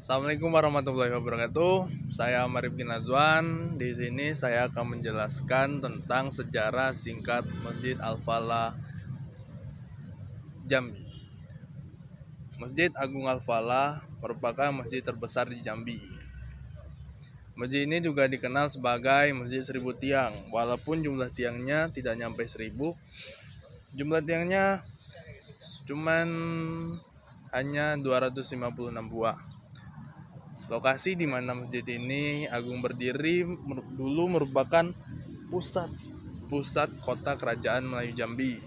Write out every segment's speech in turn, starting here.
Assalamualaikum warahmatullahi wabarakatuh. Saya Marifkin Nazwan. Di sini saya akan menjelaskan tentang sejarah singkat Masjid Al-Falah Jambi. Masjid Agung Al-Falah merupakan masjid terbesar di Jambi. Masjid ini juga dikenal sebagai Masjid Seribu Tiang. Walaupun jumlah tiangnya tidak nyampe 1000, jumlah tiangnya cuman hanya 256 buah. Lokasi di mana masjid ini agung berdiri dulu merupakan pusat kota kerajaan Melayu Jambi.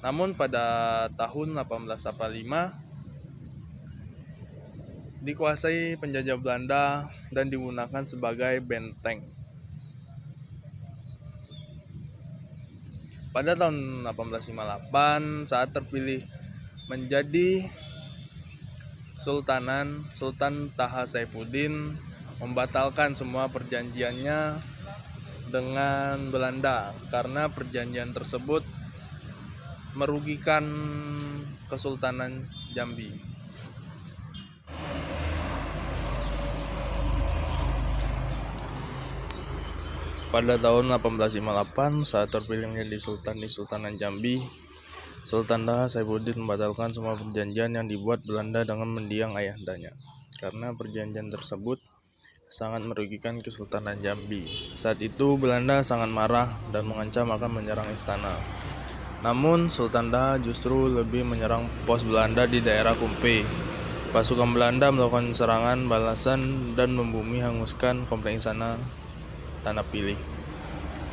Namun pada tahun 1845 dikuasai penjajah Belanda dan digunakan sebagai benteng. Pada tahun 1858 saat terpilih menjadi Sultan Taha Saifuddin membatalkan semua perjanjiannya dengan Belanda karena perjanjian tersebut merugikan Kesultanan Jambi. Pada tahun 1858 saat terpilih menjadi Sultan di Sultanan Jambi, Sultan Taha Saifuddin membatalkan semua perjanjian yang dibuat Belanda dengan mendiang ayahandanya, karena perjanjian tersebut sangat merugikan Kesultanan Jambi. Saat itu Belanda sangat marah dan mengancam akan menyerang istana. Namun Sultan Taha justru lebih menyerang pos Belanda di daerah Kumpe. Pasukan Belanda melakukan serangan balasan dan membumi hanguskan kompleks istana Tanah Pilih.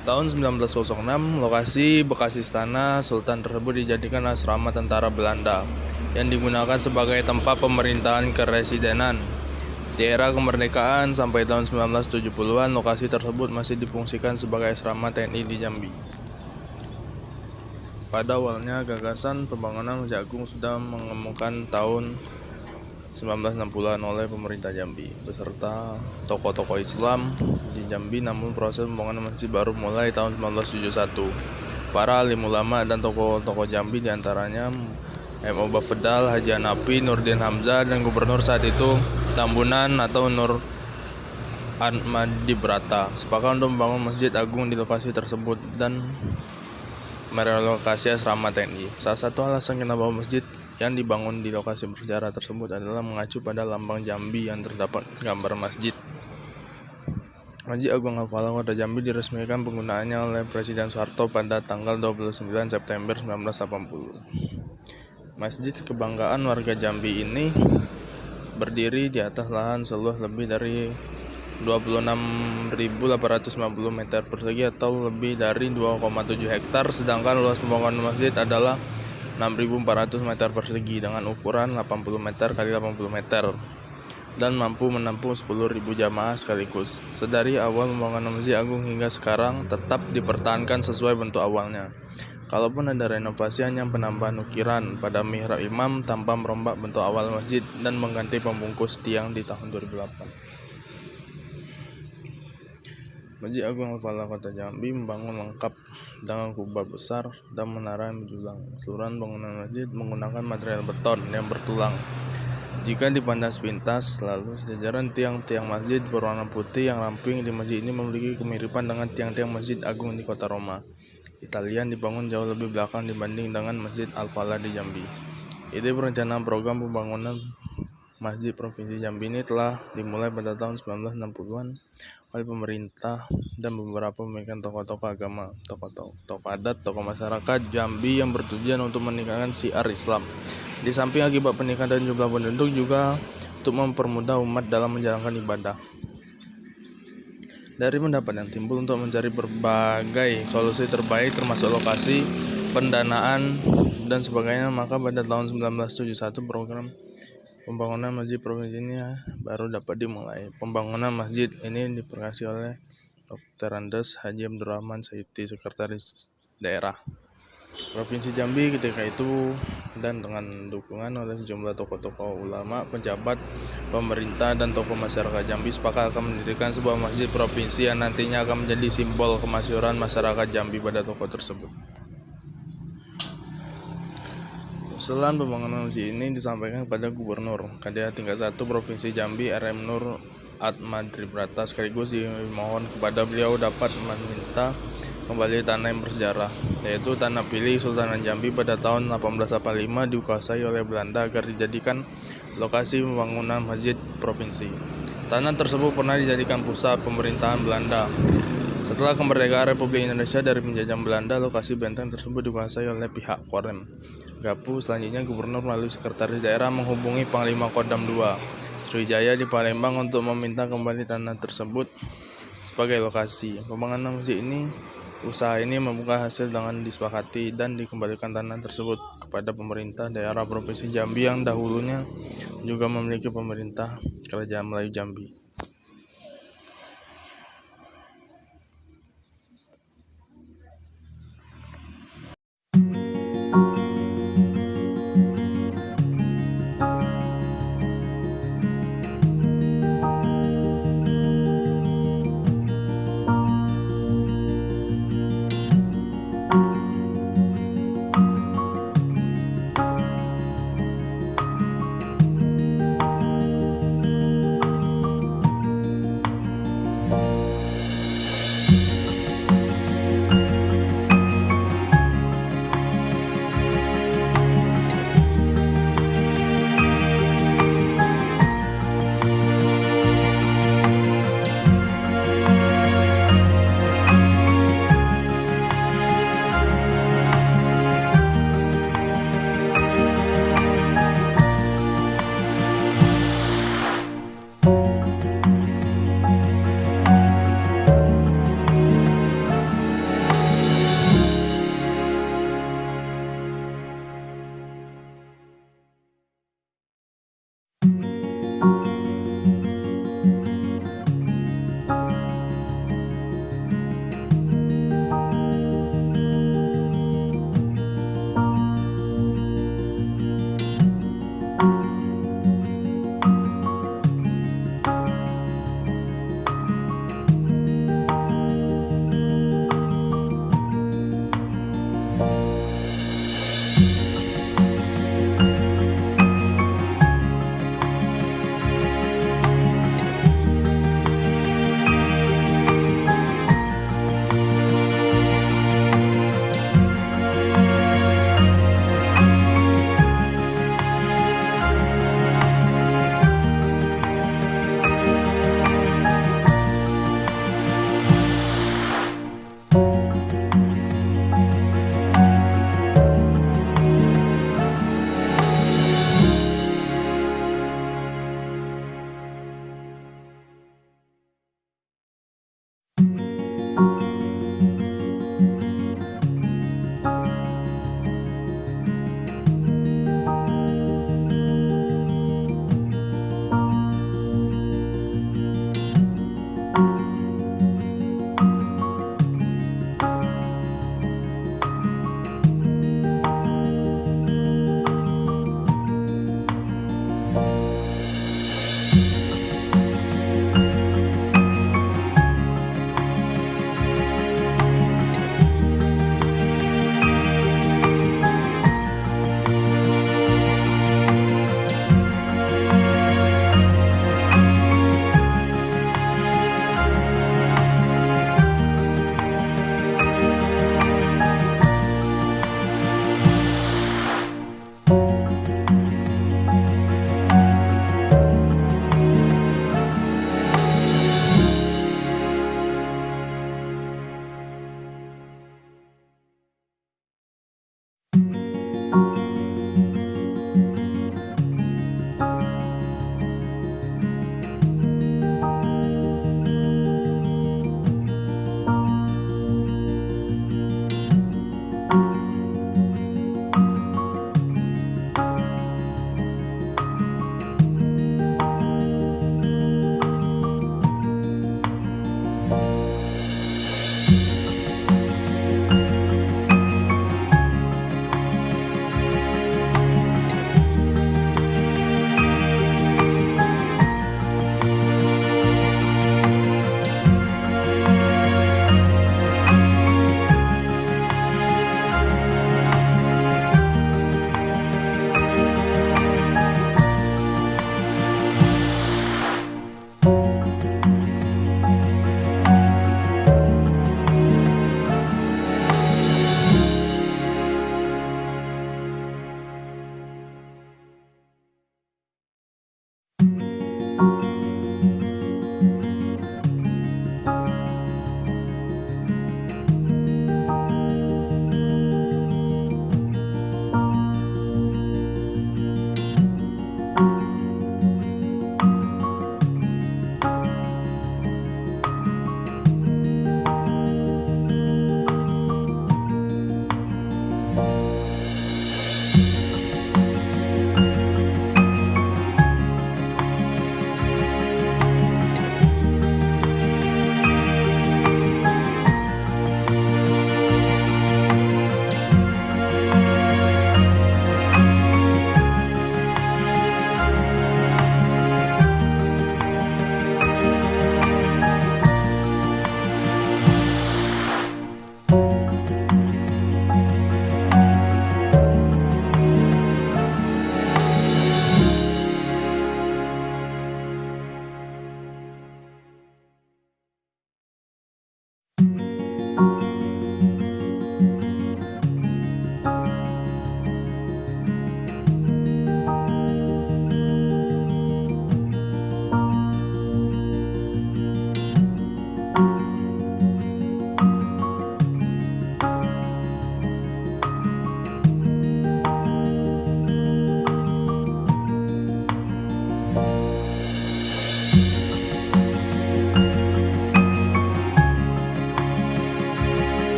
Tahun 1906, lokasi bekas istana Sultan tersebut dijadikan asrama tentara Belanda yang digunakan sebagai tempat pemerintahan keresidenan. Di era kemerdekaan sampai tahun 1970-an, lokasi tersebut masih difungsikan sebagai asrama TNI di Jambi. Pada awalnya, gagasan pembangunan Masjid Agung sudah mengemukakan tahun 1960-an oleh pemerintah Jambi beserta tokoh-tokoh Islam di Jambi, namun proses pembangunan masjid baru mulai tahun 1971. Para alim ulama dan tokoh-tokoh Jambi diantaranya M.O. Bafedal, Haji Hanafi, Nurdin Hamzah, dan gubernur saat itu Tambunan atau Nur Ahmadi Brata sepakat untuk membangun Masjid Agung di lokasi tersebut dan merelokasi asrama TNI. Salah satu alasan kenapa masjid yang dibangun di lokasi bersejarah tersebut adalah mengacu pada lambang Jambi yang terdapat gambar masjid. Masjid Agung Al-Falah Kota Jambi diresmikan penggunaannya oleh Presiden Soeharto pada tanggal 29 September 1980. Masjid kebanggaan warga Jambi ini berdiri di atas lahan seluas lebih dari 26.850 meter persegi atau lebih dari 2,7 hektar, sedangkan luas pembangunan masjid adalah 6.400 meter persegi dengan ukuran 80 meter x 80 meter dan mampu menampung 10.000 jamaah sekaligus. Sedari awal pembangunan Masjid Agung hingga sekarang tetap dipertahankan sesuai bentuk awalnya. Kalaupun ada renovasi, hanya penambahan ukiran pada mihrab imam tanpa merombak bentuk awal masjid dan mengganti pembungkus tiang di tahun 2008. Masjid Agung Al-Falah Kota Jambi membangun lengkap dengan kubah besar dan menara yang menjulang. Keseluruhan bangunan masjid menggunakan material beton yang bertulang. Jika dipandang sepintas, lalu sejajaran tiang-tiang masjid berwarna putih yang ramping di masjid ini memiliki kemiripan dengan tiang-tiang Masjid Agung di kota Roma, Italia, yang dibangun jauh lebih belakang dibanding dengan Masjid Al-Falah di Jambi. Ide perencanaan program pembangunan Masjid Provinsi Jambi ini telah dimulai pada tahun 1960-an oleh pemerintah dan beberapa pemikiran tokoh-tokoh agama, tokoh adat, tokoh masyarakat Jambi yang bertujuan untuk meningkatkan syiar Islam. Di samping akibat peningkatan jumlah penduduk, juga untuk mempermudah umat dalam menjalankan ibadah. Dari pendapat yang timbul untuk mencari berbagai solusi terbaik termasuk lokasi, pendanaan, dan sebagainya, maka pada tahun 1971 program pembangunan masjid provinsi ini baru dapat dimulai. Pembangunan masjid ini diperkasi oleh Dr. Andes Haji Abdurrahman Sayuti, Sekretaris Daerah Provinsi Jambi ketika itu, dan dengan dukungan oleh sejumlah tokoh-tokoh ulama, pejabat pemerintah, dan tokoh masyarakat Jambi sepakat akan mendirikan sebuah masjid provinsi yang nantinya akan menjadi simbol kemasyhuran masyarakat Jambi pada tokoh tersebut. Usulan pembangunan masjid ini disampaikan kepada Gubernur KDA tingkat 1 Provinsi Jambi RM Nur Atmadribrata, sekaligus dimohon kepada beliau dapat meminta kembali tanah yang bersejarah, yaitu tanah pilih Sultanan Jambi pada tahun 1885 dikuasai oleh Belanda agar dijadikan lokasi pembangunan masjid provinsi. Tanah tersebut pernah dijadikan pusat pemerintahan Belanda. Setelah kemerdekaan Republik Indonesia dari penjajahan Belanda, lokasi benteng tersebut dikuasai oleh pihak Korem Gapuh. Selanjutnya, Gubernur melalui Sekretaris Daerah menghubungi Panglima Kodam II Sriwijaya di Palembang untuk meminta kembali tanah tersebut sebagai lokasi pembangunan masjid ini. Usaha ini membuka hasil dengan disepakati dan dikembalikan tanah tersebut kepada pemerintah daerah Provinsi Jambi yang dahulunya juga memiliki pemerintah Kerajaan Melayu Jambi.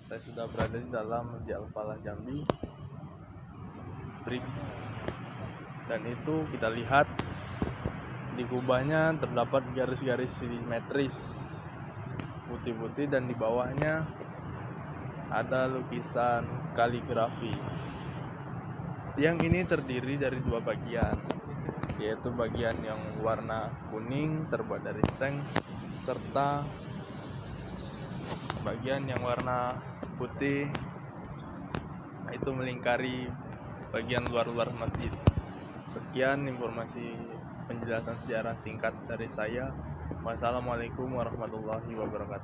Saya sudah berada di dalam Masjid Al-Falah Jambi Brik, dan itu kita lihat di kubahnya terdapat garis-garis simetris putih-putih, dan di bawahnya ada lukisan kaligrafi. Tiang ini terdiri dari dua bagian, yaitu bagian yang warna kuning terbuat dari seng, serta bagian yang warna putih itu melingkari bagian luar masjid. Sekian informasi penjelasan sejarah singkat dari saya. Wassalamualaikum warahmatullahi wabarakatuh.